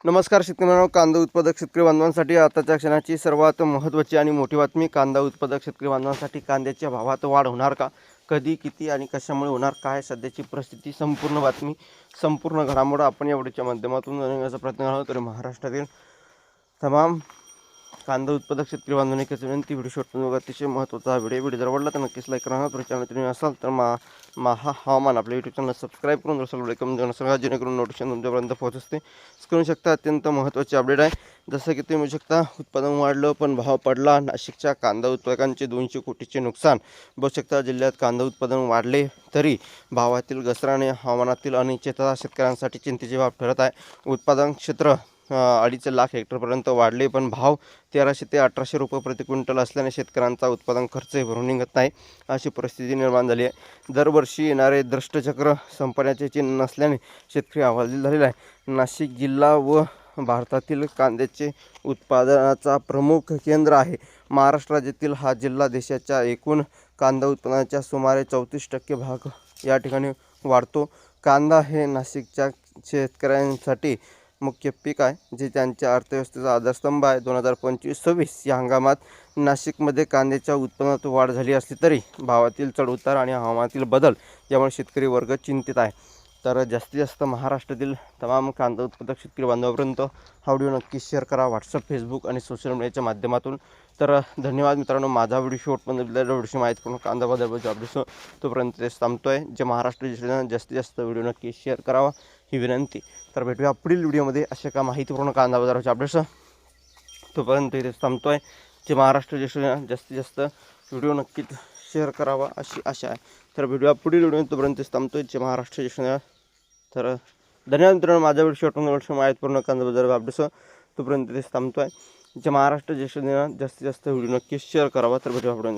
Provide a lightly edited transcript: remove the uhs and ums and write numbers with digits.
नमस्कार शेतकरी मित्रांनो, कांदा उत्पादक शेतकरी बांधवांसाठी आताच्या क्षणाची सर्वात महत्त्वाची आणि मोठी बातमी. कांदा उत्पादक शेतकरी बांधवांसाठी कांद्याच्या भावात वाढ होणार का, कधी, किती आणि कशामुळे होणार, काय सध्याची परिस्थिती, संपूर्ण बातमी, संपूर्ण घडामोड आपण या व्हिडिओच्या माध्यमातून जाणण्याचा प्रयत्न करणार आहोत. तर महाराष्ट्रातील तमाम कांदा उत्पादक शेतकरी बांधवांनी एकच विनंती, व्हिडिओ शॉर्ट बघा, अतिशय महत्त्वाचा व्हिडिओ जर आवडला तर नक्कीच लाईक करा. तर चॅनल तुम्ही असाल तर हवामान आपल्या यूट्यूब चॅनल सबस्क्राईब करून असाल वेलकम देऊन सगळ्या, जेणेकरून नोटिफिकेशन तुमच्यापर्यंत पोहोचते. करू शकता. अत्यंत महत्त्वाची अपडेट आहे. जसं की तुम्ही बघू शकता, उत्पादन वाढलं पण भाव पडला. नाशिकच्या कांदा उत्पादकांचे 200 कोटीचे नुकसान. बघू शकता, जिल्ह्यात कांदा उत्पादन वाढले तरी भावातील घसरणे, हवामानातील अनिश्चितता शेतकऱ्यांसाठी चिंतेची बाब ठरत आहे. उत्पादन क्षेत्र 2.5 लाख हेक्टरपर्यंत वाढले पण भाव 1300 ते 1800 रुपये प्रति क्विंटल असल्याने शेतकऱ्यांचा उत्पादन खर्चही भरून निघत नाही, अशी परिस्थिती निर्माण झाली आहे. दरवर्षी येणारे दृष्टचक्र संपण्याचे चिन्ह नसल्याने शेतकरी हवालदिल झालेला आहे. नाशिक जिल्हा व भारतातील कांद्याचे उत्पादनाचा प्रमुख केंद्र आहे. महाराष्ट्र राज्यातील हा जिल्हा देशाच्या एकूण कांदा उत्पादनाच्या सुमारे 34% भाग या ठिकाणी वाढतो. कांदा हे नाशिकच्या शेतकऱ्यांसाठी मुख्य पीक आहे, जे त्यांच्या अर्थव्यवस्थेचा आधारस्तंभ आहे. 2025-26 या हंगामात नाशिकमध्ये कांद्याच्या उत्पन्नात वाढ झाली असली तरी भावातील चढउतार आणि हवामानातील बदल यामुळे शेतकरी वर्ग चिंतित आहे. तर जास्तीत जास्त महाराष्ट्रातील तमाम कांदा उत्पादक शेतकरी बांधवांपर्यंत हा व्हिडिओ नक्की शेअर करा, व्हॉट्सअप, फेसबुक आणि सोशल मीडियाच्या माध्यमातून. तर धन्यवाद मित्रांनो. माझा व्हिडिओ शेवटपर्यंत व्हिडिओची माहिती पूर्ण कांदा बाजाराबद्दल अपडेट्स तोपर्यंत तेच थांबतोय. जे महाराष्ट्र जास्तीत जास्त व्हिडिओ नक्की शेअर करावा ही विनंती. तर भेटूया पुढील व्हिडिओमध्ये अशा का माहितीपूर्ण कांदा बाजाराच्या अपडेट्स. तोपर्यंत इथेच थांबतोय. जे महाराष्ट्र जास्तीत जास्त व्हिडिओ नक्कीच शेअर करावा अशी आशा आहे. तर भेटूया पुढील व्हिडिओ, तोपर्यंत थांबतोय. जे महाराष्ट्र तर धन्यवाद मित्रांनो. माझा व्हिडिओ शेवटपर्यंत माहितीपूर्ण कांदा बाजार अपडेट्स तोपर्यंत इथेच थांबतोय. जे महाराष्ट्र जास्तीत जास्त व्हिडिओ नक्की शेअर करावा. तर भेटूया पुढे.